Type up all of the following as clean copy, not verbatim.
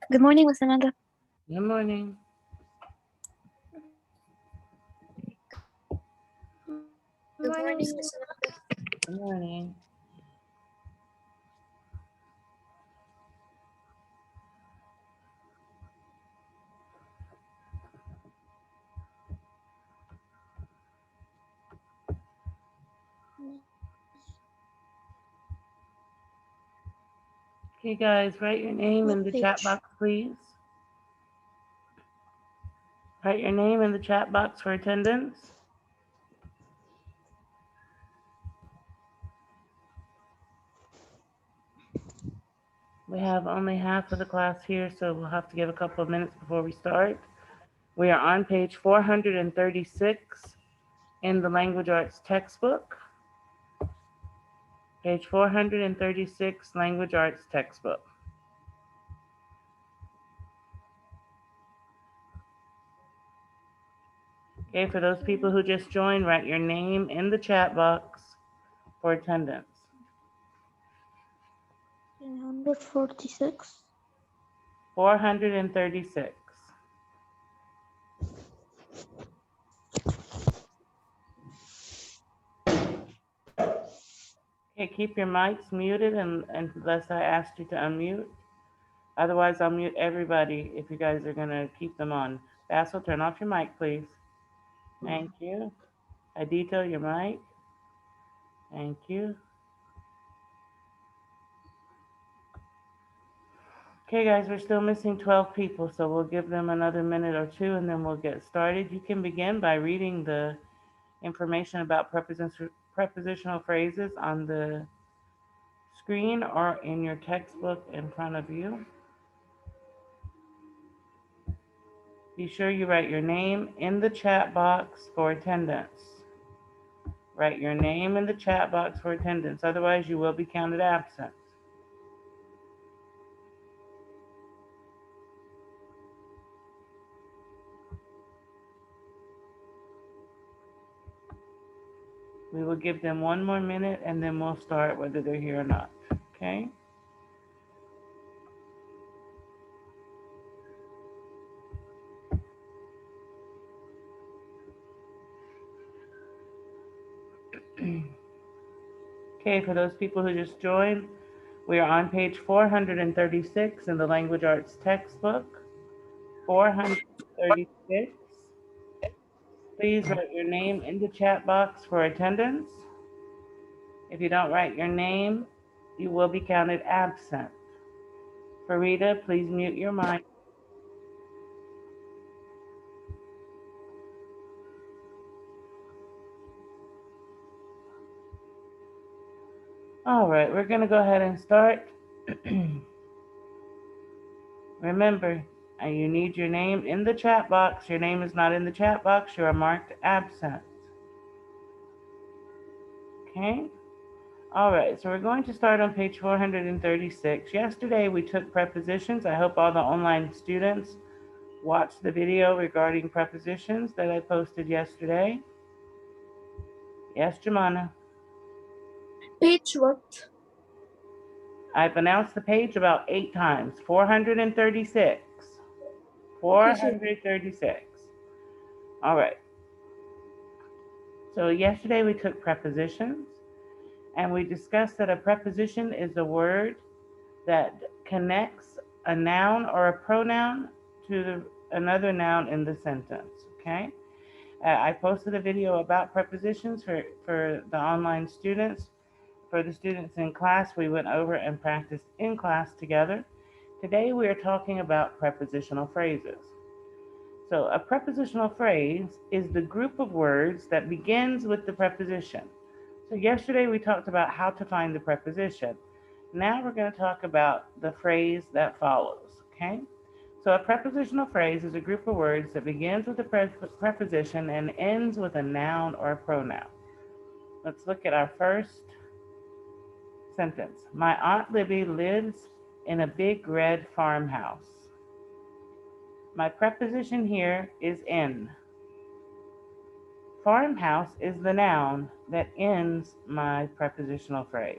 Good morning, Miss Amanda. Good morning. Good morning, Miss Amanda. Good morning. Okay, guys, write your name What in the chat page? box, please. Write your name in the chat box for attendance. We have only half of the class here, so we'll have to give a couple of minutes before we start. We are on page 436 in the Language Arts textbook. Page 436, Language Arts textbook. Okay, for those people who just joined, write your name in the chat box for attendance. 346. 436. Okay, keep your mics muted unless I asked you to unmute. Otherwise, I'll mute everybody if you guys are going to keep them on. Basil, turn off your mic, please. Thank you. Adito, your mic. Thank you. Okay, guys, we're still missing 12 people, so we'll give them another minute or two and then we'll get started. You can begin by reading the information about prepositional phrases on the screen or in your textbook in front of you. Be sure you write your name in the chat box for attendance. Write your name in the chat box for attendance, otherwise you will be counted absent. We will give them one more minute and then we'll start whether they're here or not, okay? Okay, for those people who just joined, we are on page 436 in the Language Arts textbook. 436. Please write your name in the chat box for attendance. If you don't write your name, you will be counted absent. Farida, please mute your mic. All right, we're going to go ahead and start. Remember, you need your name in the chat box. Your name is not in the chat box. You are marked absent. Okay? All right, so we're going to start on page 436. Yesterday we took prepositions. I hope all the online students watched the video regarding prepositions that I posted yesterday. Yes, Jemana. Page what? I've announced the page about 8 times. 436. Okay, sir. 436. All right. So yesterday we took prepositions and we discussed that a preposition is a word that connects a noun or a pronoun to another noun in the sentence, okay? I posted a video about prepositions for the online students. For the students in class, we went over and practiced in class together. Today we are talking about prepositional phrases. So a prepositional phrase is the group of words that begins with the preposition. So yesterday we talked about how to find the preposition. Now we're going to talk about the phrase that follows, okay? So a prepositional phrase is a group of words that begins with a preposition and ends with a noun or a pronoun. Let's look at our first sentence. My Aunt Libby lives in a big red farmhouse. My preposition here is in. Farmhouse is the noun that ends my prepositional phrase.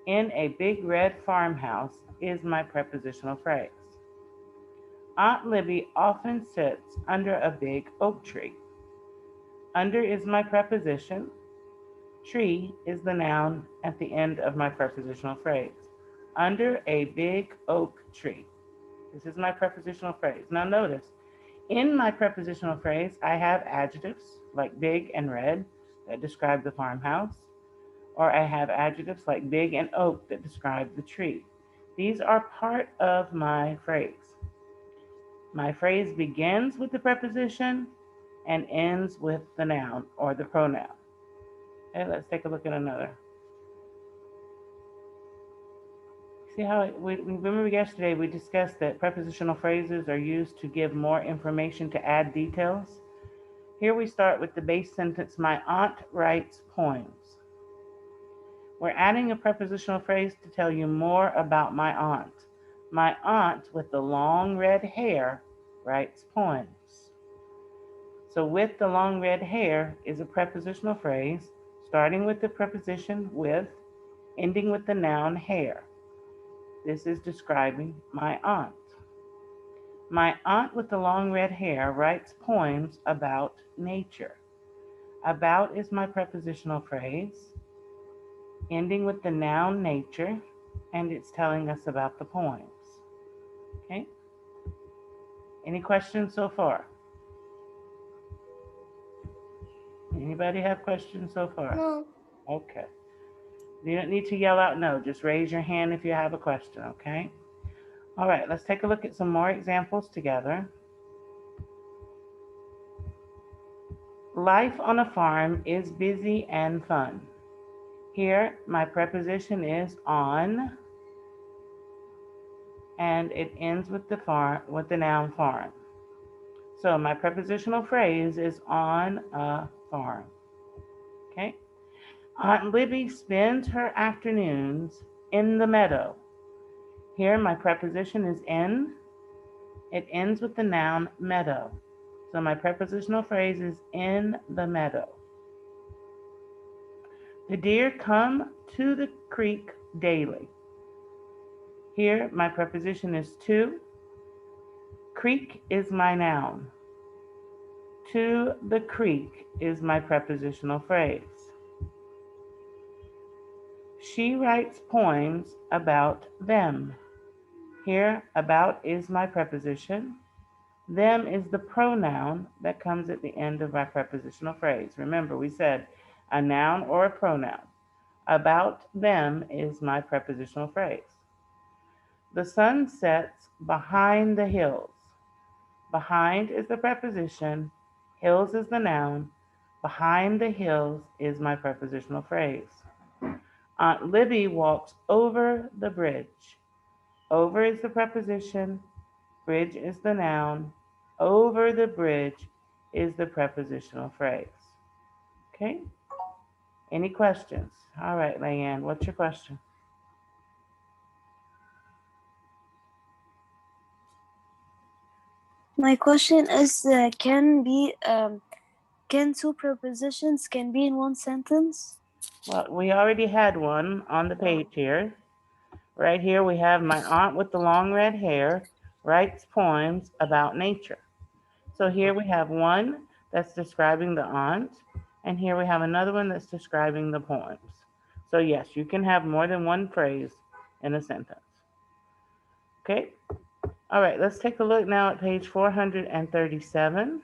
In a big red farmhouse is my prepositional phrase. Aunt Libby often sits under a big oak tree. Under is my preposition. Tree is the noun at the end of my prepositional phrase. Under a big oak tree. This is my prepositional phrase. Now notice, in my prepositional phrase, I have adjectives like big and red that describe the farmhouse, or I have adjectives like big and oak that describe the tree. These are part of my phrase. My phrase begins with the preposition and ends with the noun or the pronoun. Okay, let's take a look at another. See how we remember yesterday we discussed that prepositional phrases are used to give more information to add details. Here we start with the base sentence, my aunt writes poems. We're adding a prepositional phrase to tell you more about my aunt. My aunt with the long red hair writes poems. So with the long red hair is a prepositional phrase starting with the preposition with, ending with the noun hair. This is describing my aunt. My aunt with the long red hair writes poems about nature. About is my prepositional phrase, ending with the noun nature, and it's telling us about the poems. Okay? Any questions so far? Anybody have questions so far? No. Okay. You don't need to yell out no. Just raise your hand if you have a question, okay? All right, let's take a look at some more examples together. Life on a farm is busy and fun. Here, my preposition is on, and it ends with the noun farm. So my prepositional phrase is on a farm. Okay? Aunt Libby spends her afternoons in the meadow. Here, my preposition is in. It ends with the noun meadow. So my prepositional phrase is in the meadow. The deer come to the creek daily. Here, my preposition is to. Creek is my noun. To the creek is my prepositional phrase. She writes poems about them. Here, about is my preposition. Them is the pronoun that comes at the end of my prepositional phrase. Remember, we said a noun or a pronoun. About them is my prepositional phrase. The sun sets behind the hills. Behind is the preposition. Hills is the noun. Behind the hills is my prepositional phrase. Aunt Libby walks over the bridge. Over is the preposition. Bridge is the noun. Over the bridge is the prepositional phrase. Okay? Any questions? All right, Leanne, what's your question? My question is, can two prepositions can be in one sentence? Well, we already had one on the page here. Right here we have my aunt with the long red hair writes poems about nature. So here we have one that's describing the aunt, and here we have another one that's describing the poems. So yes, you can have more than one phrase in a sentence. Okay? All right, let's take a look now at page 437.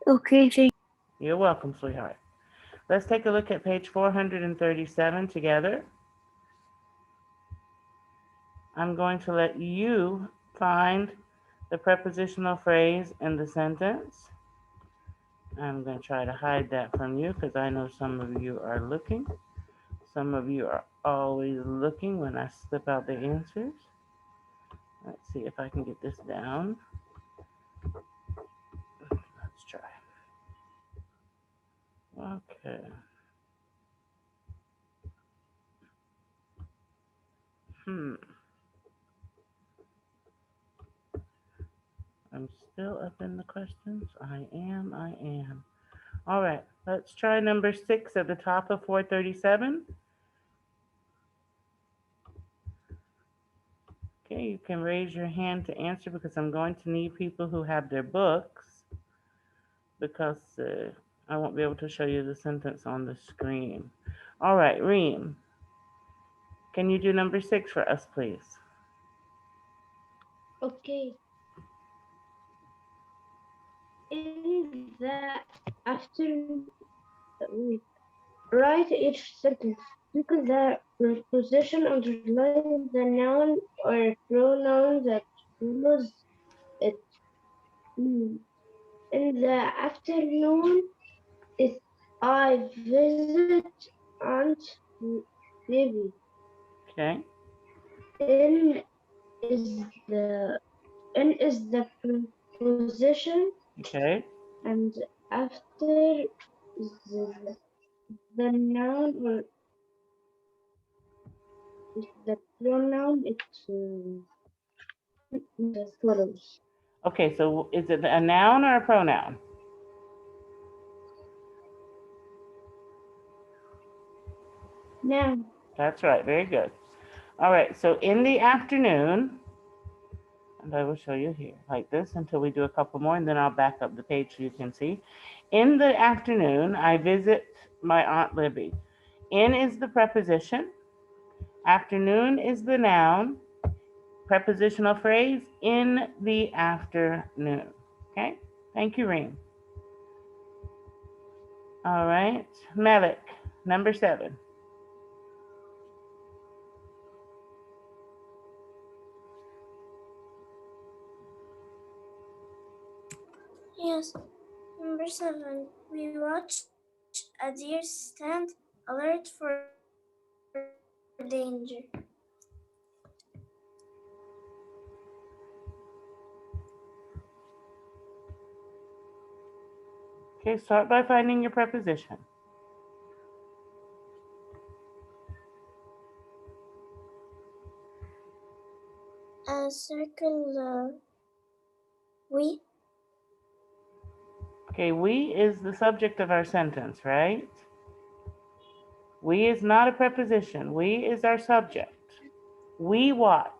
Okay, thank you. You're welcome, sweetheart. Let's take a look at page 437 together. I'm going to let you find the prepositional phrase in the sentence. I'm going to try to hide that from you because I know some of you are looking. Some of you are always looking when I slip out the answers. Let's see if I can get this down. Let's try. Okay. I'm still up in the questions. I am. All right, let's try number 6 at the top of 437. Okay, you can raise your hand to answer because I'm going to need people who have their books because I won't be able to show you the sentence on the screen. All right, Reem, can you do number 6 for us, please? Okay. In the afternoon, wait, write each sentence. Because the preposition underlines the noun or pronoun that follows it. Mm. In the afternoon, is I visit Aunt Baby. Okay, In is the in is the preposition, okay, and after is the noun or is the pronoun. It as follows. okay. So is it a noun or a pronoun? Now, That's right, very good. All right, so in the afternoon, and I will show you here like this until we do a couple more, and then I'll back up the page so you can see. In the afternoon, I visit my Aunt Libby. In is the preposition, afternoon is the noun, prepositional phrase, in the afternoon. Okay, thank you, Reem. All right, Malik, number 7. Yes. Number 7. We watch a deer stand alert for danger. Okay, start by finding your preposition. Circle we. Okay, we is the subject of our sentence, right? We is not a preposition. We is our subject. We watch.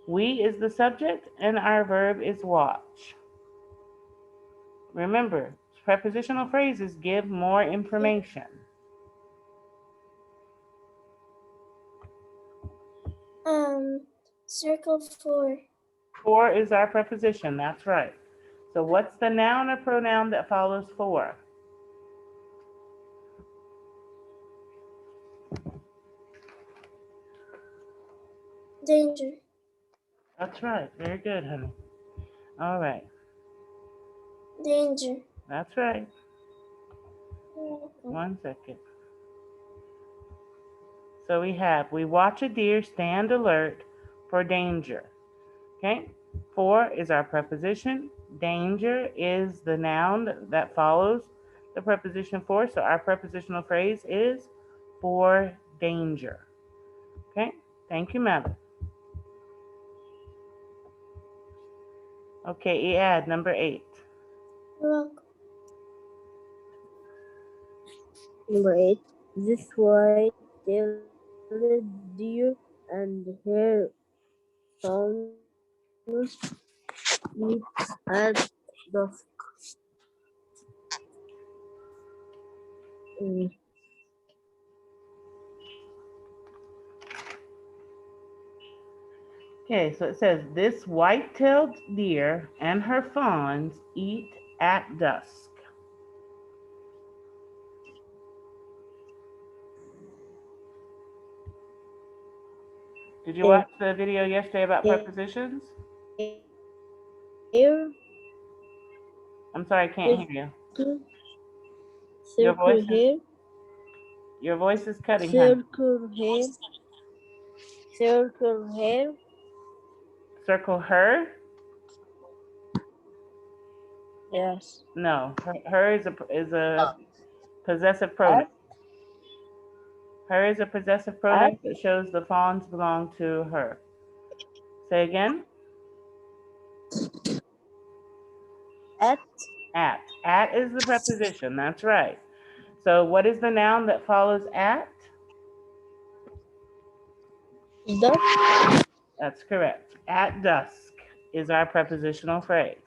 We is the subject and our verb is watch. Remember, prepositional phrases give more information. Circle 4. For is our preposition, that's right. So what's the noun or pronoun that follows for? Danger. That's right. Very good, honey. All right. Danger. That's right. Okay. 1 second. So we watch a deer stand alert for danger. Okay? For is our preposition. Danger is the noun that follows the preposition for. So our prepositional phrase is for danger. Okay? Thank you, Mother. Okay, Ead, number 8. You're welcome. number 8. This white-tailed deer and her sons eat at dusk. Mm. Okay, so it says this white-tailed deer and her fawns eat at dusk. Did you watch the video yesterday about prepositions? Hair, I'm sorry, I can't hear you. circle, Your voice circle is hair, your voice is cutting, honey. circle hair, circle hair. Circle her? Yes. No, her is a possessive pronoun. At Her is a possessive at pronoun that shows the fawns belong to her. Say again. at At. At is the preposition. That's right. So what is the noun that follows at? dusk. That's correct. At dusk is our prepositional phrase.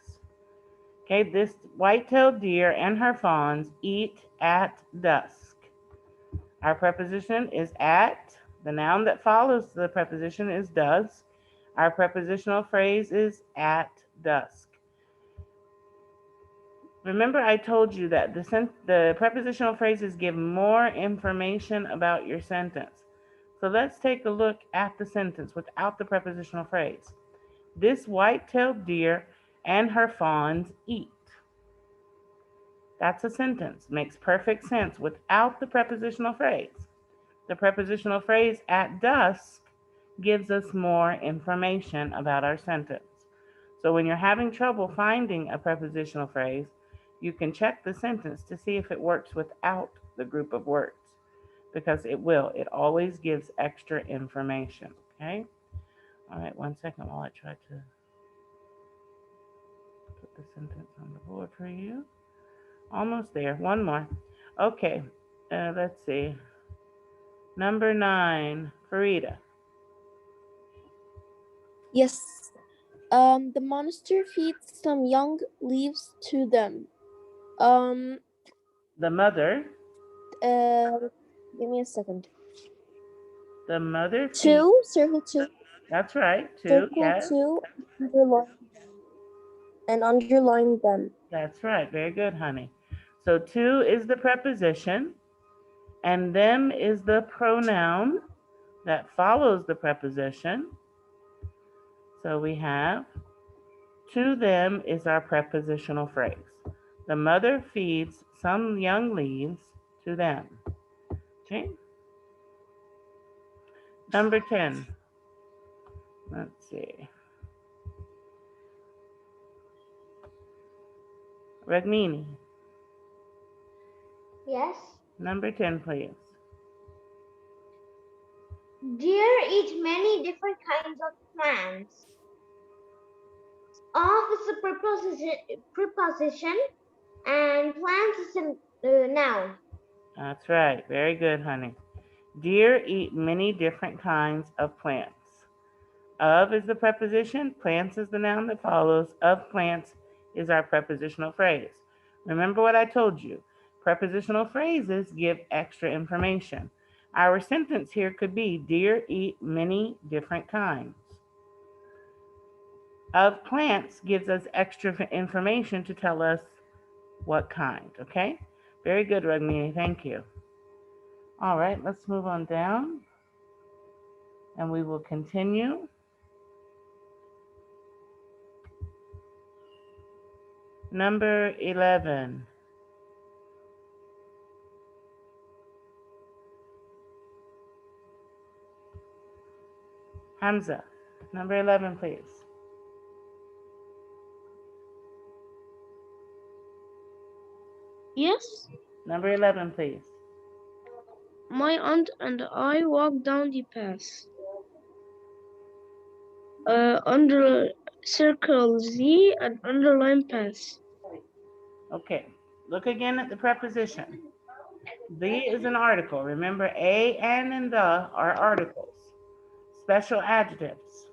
Okay, this white-tailed deer and her fawns eat at dusk. Our preposition is at. The noun that follows the preposition is does. Our prepositional phrase is at dusk. Remember I told you that the prepositional phrases give more information about your sentence. So let's take a look at the sentence without the prepositional phrase. This white-tailed deer and her fawns eat. That's a sentence. Makes perfect sense without the prepositional phrase. The prepositional phrase at dusk gives us more information about our sentence. So when you're having trouble finding a prepositional phrase, you can check the sentence to see if it works without the group of words, because it will. It always gives extra information, okay? All right, 1 second while I try to put the sentence on the board for you. Almost there, one more. Okay, let's see. Number 9, Farida. Yes. The monster feeds some young leaves to them. The mother. Give me a second. The mother feeds. Two, circle two. That's right, 2, Circle yes. two, underline them. That's right, very good, honey. So 2 is the preposition, and them is the pronoun that follows the preposition. So we have to them is our prepositional phrase. The mother feeds some young leaves to them. Okay. Number 10. Let's see. Ragnini. Yes. Number 10, please. Deer eat many different kinds of plants. Of is a preposition and plants is a noun. That's right. Very good, honey. Deer eat many different kinds of plants. Of is the preposition. Plants is the noun that follows. Of plants is our prepositional phrase. Remember what I told you. Prepositional phrases give extra information. Our sentence here could be, deer eat many different kinds. Of plants gives us extra information to tell us what kind, okay? Very good, Ragnini, thank you. All right, let's move on down and we will continue. Number 11. Hamza, number 11, please. Yes. Number 11, please. My aunt and I walked down the path. Under circle Z and underline path. Okay, look again at the preposition. The is an article. Remember, a, and the are articles, special adjectives.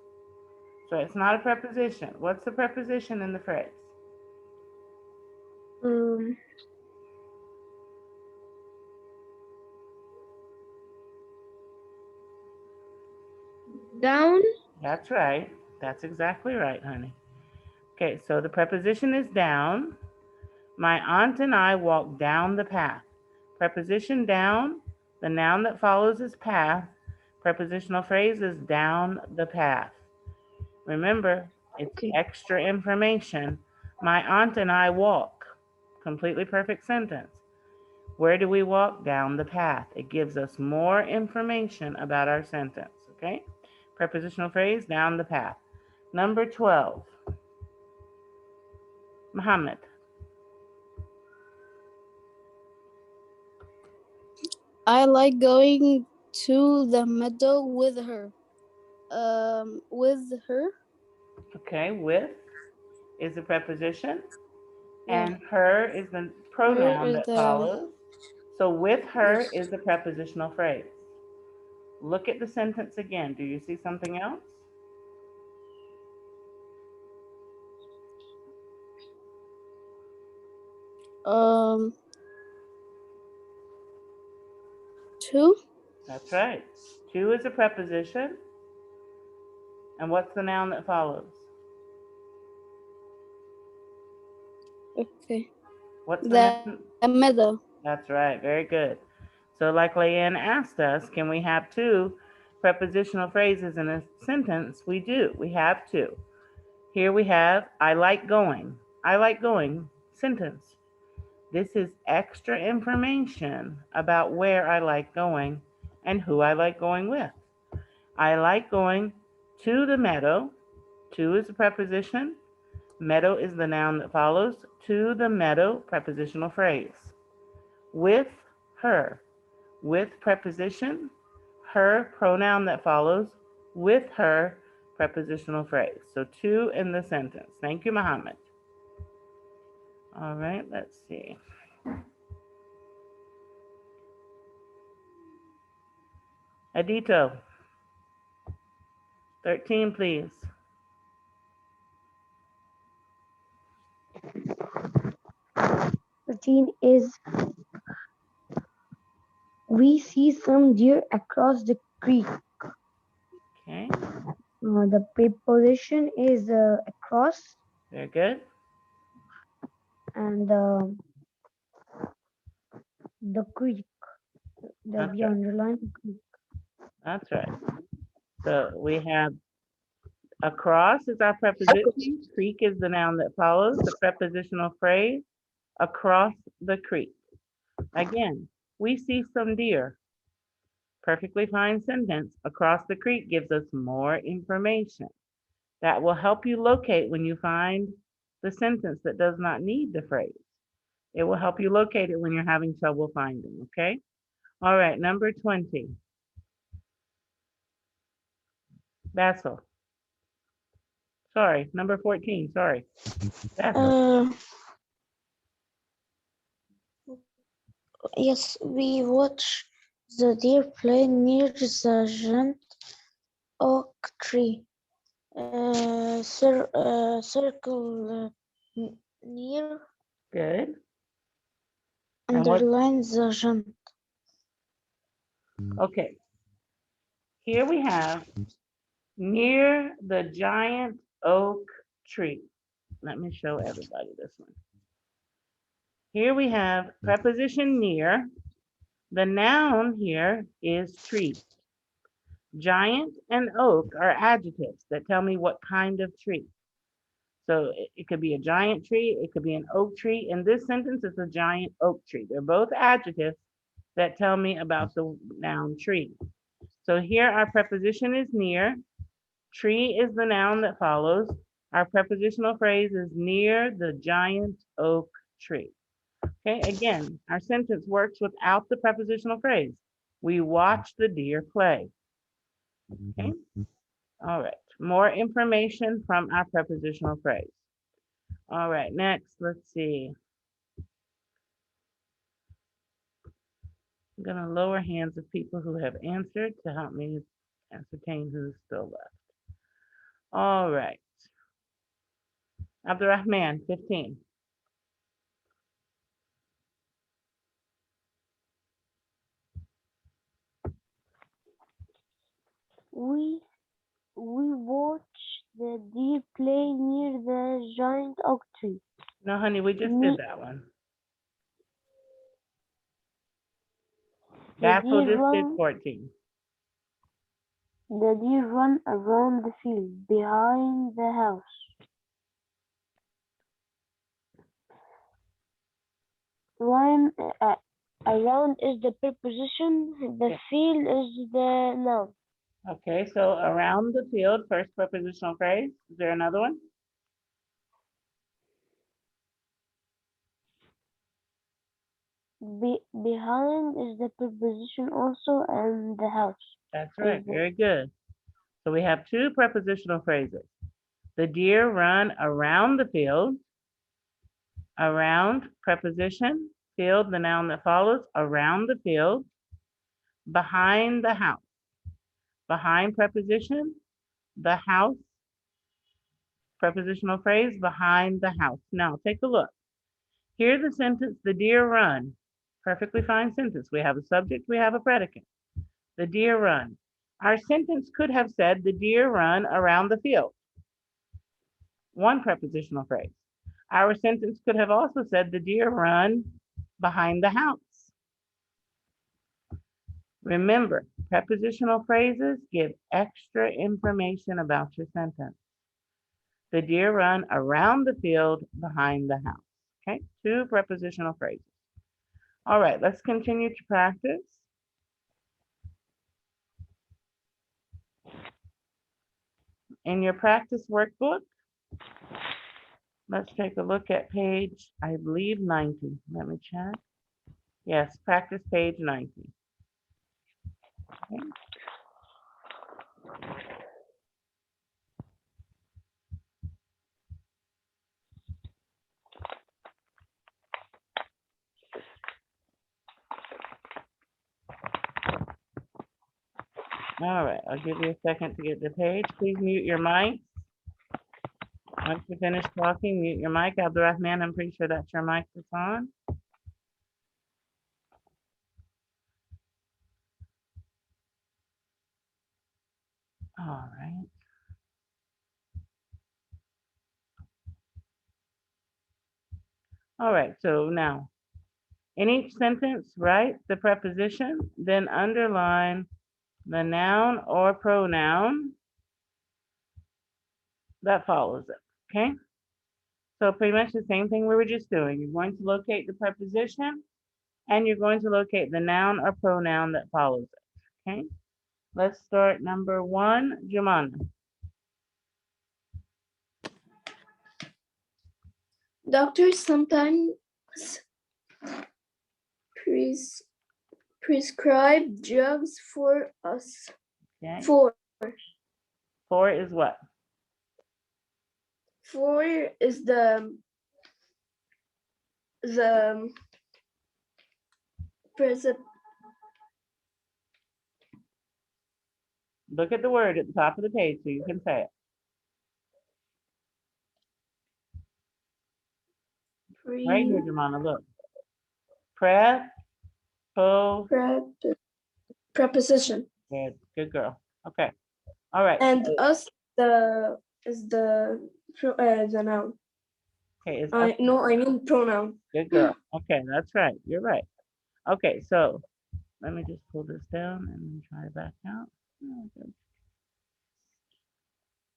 So it's not a preposition. What's the preposition in the phrase? Down. That's right. That's exactly right, honey. Okay, so the preposition is down. My aunt and I walked down the path. Preposition down, the noun that follows is path. Prepositional phrase is down the path. Remember, it's extra information. My aunt and I walk. Completely perfect sentence. Where do we walk? Down the path. It gives us more information about our sentence, okay? Prepositional phrase, down the path. Number 12. Muhammad. I like going to the meadow with her. Okay, with is a preposition, Yeah. and her is the pronoun that follows. So with her is the prepositional phrase. Look at the sentence again. Do you see something else? Um, to. That's right. To is a preposition. And what's the noun that follows? Okay. What's the The noun? meadow. That's right. Very good. So like Leanne asked us, can we have two prepositional phrases in a sentence? We do. We have two. Here we have, I like going. I like going, sentence. This is extra information about where I like going and who I like going with. I like going to the meadow. To is a preposition. Meadow is the noun that follows. To the meadow, prepositional phrase. With her. With preposition. Her pronoun that follows. With her, prepositional phrase. So to in the sentence. Thank you, Muhammad. All right, let's see. Adito. 13, please. Is we see some deer across the creek. Okay, The preposition is across, very good. and the creek that That's we right. underline the creek. That's right. So we have across is our preposition. Creek is the noun that follows the prepositional phrase across the creek. Again, we see some deer. Perfectly fine sentence. Across the creek gives us more information. That will help you locate when you find the sentence that does not need the phrase. It will help you locate it when you're having trouble finding, okay? All right, number 20. Basil. Sorry, number 14, sorry. Basil. Yes, we watch the deer play near the giant oak tree. Circle near, Good. And what, underline the giant. okay. Here we have near the giant oak tree. Let me show everybody this one. Here we have preposition near. The noun here is tree. Giant and oak are adjectives that tell me what kind of tree. So it could be a giant tree, it could be an oak tree. In this sentence, it's a giant oak tree. They're both adjectives that tell me about the noun tree. So here our preposition is near. Tree is the noun that follows. Our prepositional phrase is near the giant oak tree. Okay, again, our sentence works without the prepositional phrase. We watch the deer play. Okay, all right, more information from our prepositional phrase. All right, next, let's see. I'm gonna lower hands of people who have answered to help me ascertain who's still left. All right. Abdurrahman, 15. We watch the deer play near the giant oak tree. No, honey, we just did that one. The Basil deer just did run 14. The deer run around the field behind the house. Run around is the preposition. The Yeah. field is the noun. Okay, so around the field, first prepositional phrase. Is there another one? Behind is the preposition also, and the house. That's right, very good. So we have two prepositional phrases. The deer run around the field. Around, preposition, field, the noun that follows, around the field. Behind the house. Behind preposition, the house, prepositional phrase, behind the house. Now take a look. Hear the sentence, the deer run. Perfectly fine sentence. We have a subject, we have a predicate. The deer run. Our sentence could have said, the deer run around the field. One prepositional phrase. Our sentence could have also said, the deer run behind the house. Remember, prepositional phrases give extra information about your sentence. The deer run around the field behind the house. Okay, 2 prepositional phrases. All right, let's continue to practice. In your practice workbook, let's take a look at page, I believe 90. Let me check. Yes, practice page 90. Okay. All right, I'll give you a second to get the page. Please mute your mic. Once you finish talking, mute your mic. Abdurrahman, I'm pretty sure that's your mic that's on. All right. All right, so now, in each sentence, write the preposition, then underline the noun or pronoun that follows it, okay? So pretty much the same thing we were just doing. You're going to locate the preposition, and you're going to locate the noun or pronoun that follows it, okay? Let's start number 1, Jumana. Doctors sometimes prescribe drugs for us. Okay. For 4 is what? is the present. Look at the word at the top of the page so you can say it. Right here, Jumana, look. Preposition. Good girl. Okay. All right. And us is the noun. Okay. I mean pronoun. Good girl. Okay, that's right. You're right. Okay, so let me just pull this down and try it back out.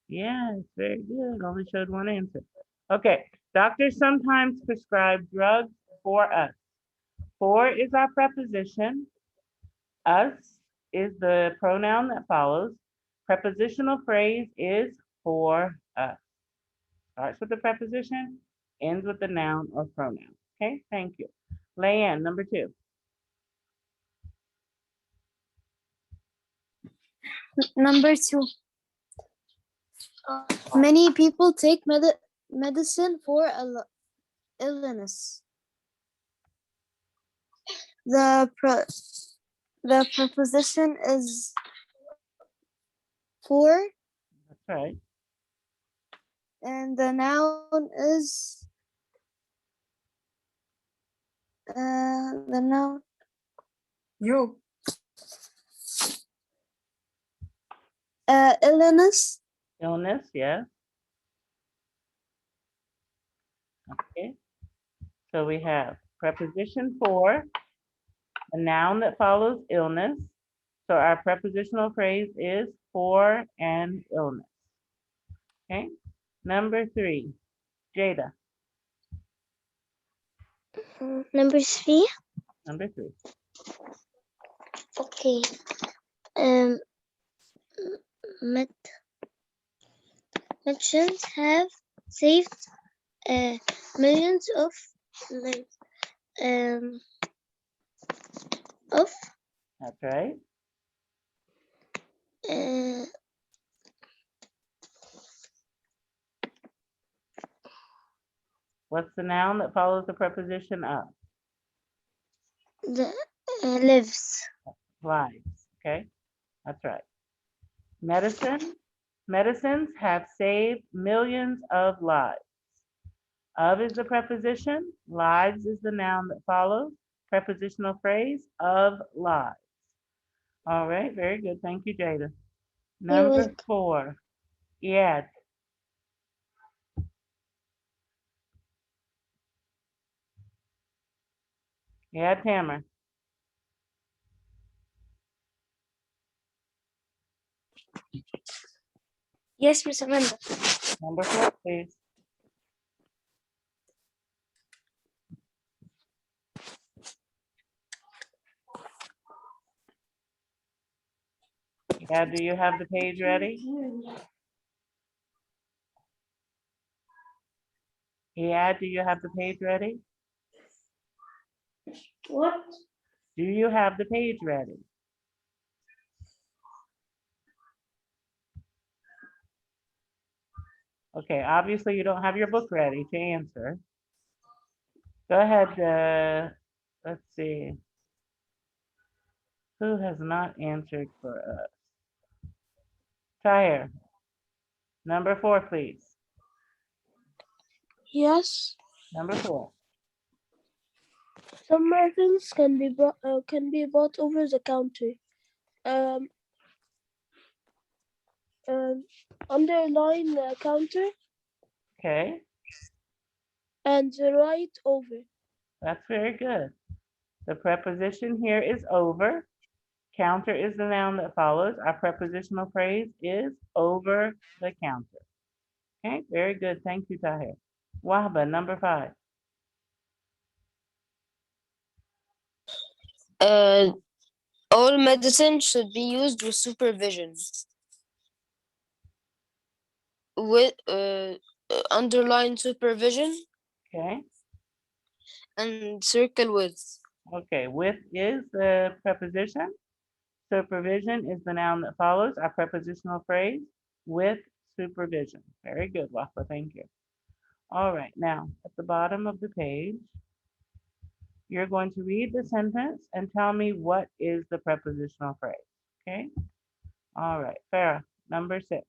Yes, very good. Only showed one answer. Okay, doctors sometimes prescribe drugs for us. For is our preposition. Us is the pronoun that follows. Prepositional phrase is for us. Starts with the preposition, ends with the noun or pronoun. Okay, thank you. Leanne, number 2. Number 2. Many people take medicine for illness. The preposition is for, That's right. and the noun is the noun. You. Illness. Illness, yes. Okay. So we have preposition for, a noun that follows illness. So our prepositional phrase is for an illness. Okay. Number 3, Jada. Number 3. Number 3. Okay. Medicines have saved millions of lives. That's right. What's the noun that follows the preposition of? The lives. Lives. Okay. That's right. Medicines have saved millions of lives. Of is the preposition. Lives is the noun that follows. Prepositional phrase of lives. All right, very good. Thank you, Jada. Number 4. Iad. Iad Tamer. Yes, Miss Amanda. Number 4, please. Yeah, do you have the page ready? Yeah, do you have the page ready? What? Do you have the page ready? Okay, obviously you don't have your book ready to answer. Go ahead, let's see. Who has not answered for us? Tahir. Number 4, please. Yes. Number 4. Some muffins can be bought over the counter. Um, Underline the counter Okay, and right over. that's very good. The preposition here is over. Counter is the noun that follows. Our prepositional phrase is over the counter. Okay, very good. Thank you, Tahir. Wahba, number 5. All medicine should be used with supervision. With underline supervision Okay, and circle with. okay. With is the preposition. Supervision is the noun that follows. Our prepositional phrase, with supervision. Very good, Wahba. Thank you. All right, now at the bottom of the page, you're going to read the sentence and tell me what is the prepositional phrase. Okay? All right, Farah, number 6.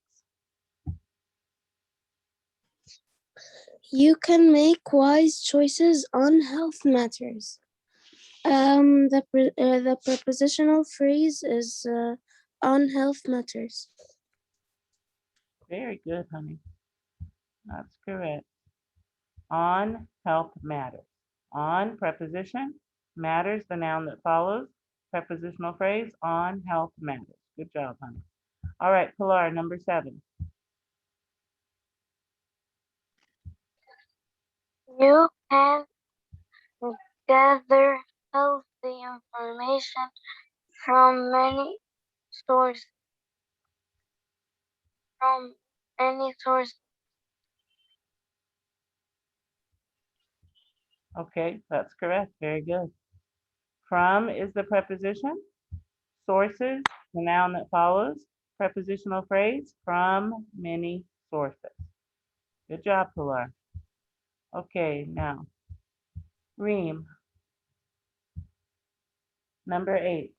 You can make wise choices on health matters. The prepositional phrase is on health matters. Very good, honey. That's correct. On health matters. On preposition, matters the noun that follows. Prepositional phrase, on health matters. Good job, honey. All right, Pilar, number 7. You can gather healthy information from many sources. From any source. Okay, that's correct. Very good. From is the preposition. Sources, the noun that follows. Prepositional phrase, from many sources. Good job, Pilar. Okay, now, Reem, number 8.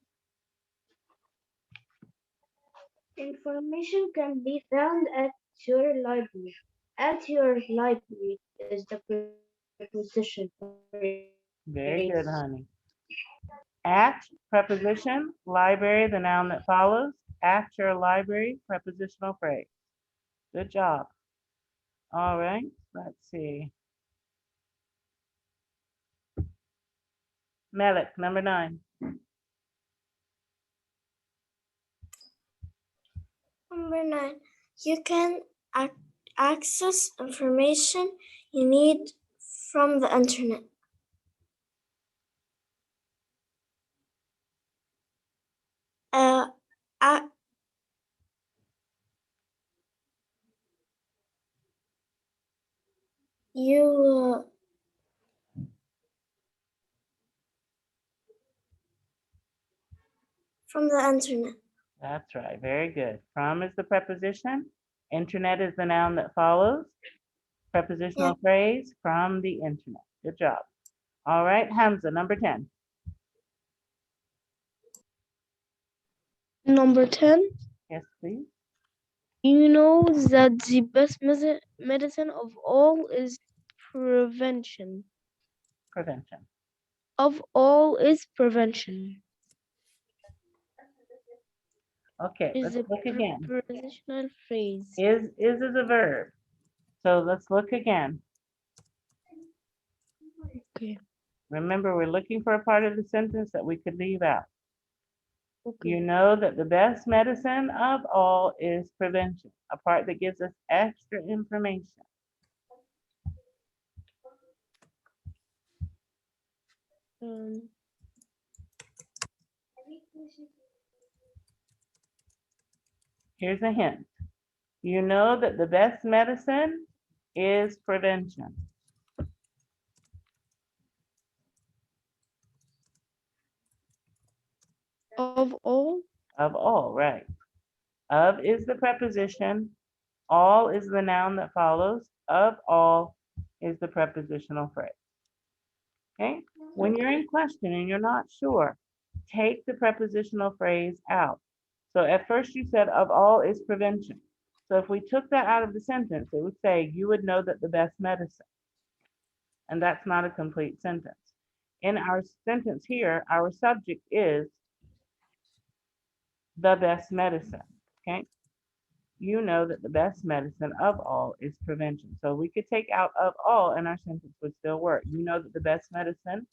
Information can be found at your library. At your library is the preposition phrase. Very good, honey. At, preposition, library, the noun that follows. At your library, prepositional phrase. Good job. All right, let's see. Melik, number 9. Number 9. You can access information you need from the internet. Uh, uh, you from the internet. That's right, very good. From is the preposition. Internet is the noun that follows. Prepositional phrase, from the internet. Good job. All right, Hamza, number 10. Number 10. Yes, please. You know that the best medicine of all is prevention. Prevention. Of all is prevention. Okay, Is let's a look again. prepositional phrase. Is a verb. So let's look again. Okay. Remember, we're looking for a part of the sentence that we could leave out. Okay. You know that the best medicine of all is prevention, a part that gives us extra information. Here's a hint. You know that the best medicine is prevention. Of all. Of all, right. Of is the preposition. All is the noun that follows. Of all is the prepositional phrase. Okay? When you're in question and you're not sure, take the prepositional phrase out. So at first you said of all is prevention. So if we took that out of the sentence, it would say you would know that the best medicine. And that's not a complete sentence. In our sentence here, our subject is the best medicine. Okay? You know that the best medicine of all is prevention. So we could take out of all and our sentence would still work. You know that the best medicine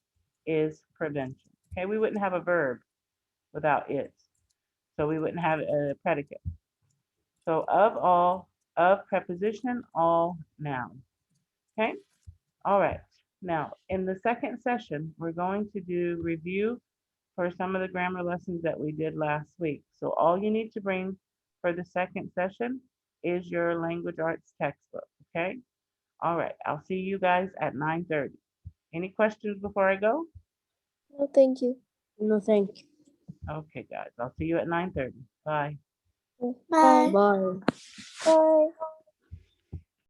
is prevention. Okay, we wouldn't have a verb without is. So we wouldn't have a predicate. So of all, of preposition, all noun. Okay, all right. Now, in the second session, we're going to do review for some of the grammar lessons that we did last week. So all you need to bring for the second session is your language arts textbook, okay? All right, I'll see you guys at 9:30. Any questions before I go? No, thank you. No, thank you. Okay, guys, I'll see you at 9:30. Bye. Bye. Bye. Bye.